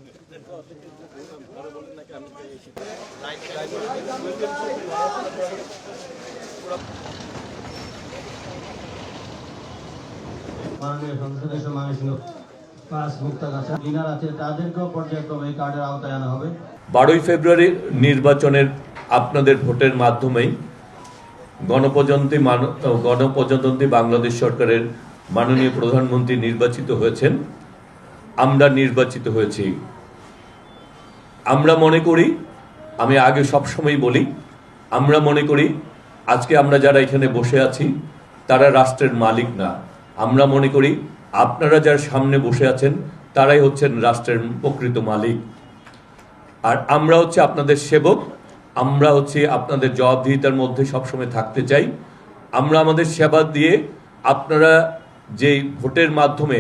মাননীয় সংসদ সদস্য ময়মনসিংহ 5 মুক্তাগাছা ডিনার আছে, তাদেরকেও পর্যায়ক্রমে এই কার্ডের আওতায় আনা হবে। 12 ফেব্রুয়ারি নির্বাচনের আপনাদের ভোটের মাধ্যমেই গণপ্রজাতন্ত্রী বাংলাদেশ সরকারের মাননীয় প্রধানমন্ত্রী নির্বাচিত হয়েছেন। আমরা নির্বাচিত হয়েছি। আমরা মনে করি, আমি আগে সবসময় বলি, আমরা মনে করি আজকে আমরা যারা এখানে বসে আছি তারা রাষ্ট্রের মালিক না। আমরা মনে করি আপনারা যার সামনে বসে আছেন তারাই হচ্ছেন রাষ্ট্রের প্রকৃত মালিক। আর আমরা হচ্ছে আপনাদের সেবক, আমরা হচ্ছে আপনাদের জবাবদিহিতার মধ্যে সবসময় থাকতে চাই। আমরা আমাদের সেবা দিয়ে, আপনারা যে ভোটের মাধ্যমে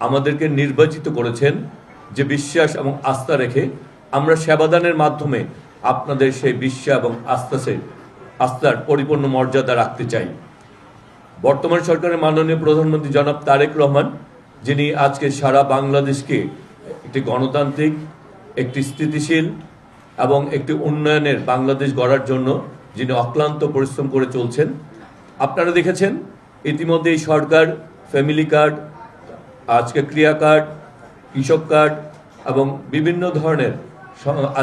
আমাদেরকে নির্বাচিত করেছেন, যে বিশ্বাস এবং আস্থা রেখে আমরা সেবাদানের মাধ্যমে আপনাদের সেই বিশ্বাস এবং আস্থার পরিপূর্ণ মর্যাদা রাখতে চাই। বর্তমান সরকারের মাননীয় প্রধানমন্ত্রী জনাব তারেক রহমান, যিনি আজকে সারা বাংলাদেশকে একটি গণতান্ত্রিক, একটি স্থিতিশীল এবং একটি উন্নয়নের বাংলাদেশ গড়ার জন্য যিনি অক্লান্ত পরিশ্রম করে চলছেন। আপনারা দেখেছেন ইতিমধ্যে এই সরকার ফ্যামিলি কার্ড, আজকে ক্রিয়া কার্ড, কৃষক কার্ড এবং বিভিন্ন ধরনের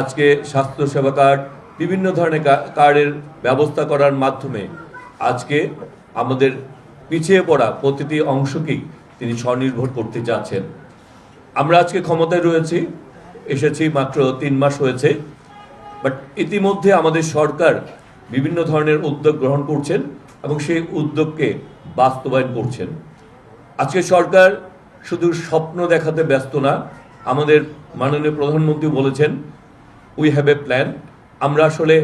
আজকে স্বাস্থ্যসেবা কার্ড, বিভিন্ন ধরনের কার্ডের ব্যবস্থা করার মাধ্যমে আজকে আমাদের পিছিয়ে পড়া প্রতিটি অংশকেই তিনি স্বনির্ভর করতে চাচ্ছেন। আমরা আজকে ক্ষমতায় এসেছি মাত্র 3 মাস হয়েছে, বাট ইতিমধ্যে আমাদের সরকার বিভিন্ন ধরনের উদ্যোগ গ্রহণ করছেন এবং সেই উদ্যোগকে বাস্তবায়ন করছেন। আজকে সরকার শুধু স্বপ্ন দেখাতে ব্যস্ত না। আমাদের মাননীয় প্রধানমন্ত্রী বলেছেন উই হ্যাভ এ প্ল্যান। আমরা আসলে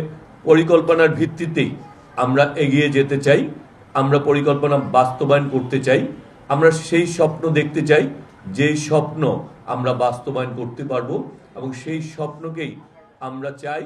পরিকল্পনার ভিত্তিতেই আমরা এগিয়ে যেতে চাই, আমরা পরিকল্পনা বাস্তবায়ন করতে চাই। আমরা সেই স্বপ্ন দেখতে চাই যেই স্বপ্ন আমরা বাস্তবায়ন করতে পারবো, এবং সেই স্বপ্নকেই আমরা চাই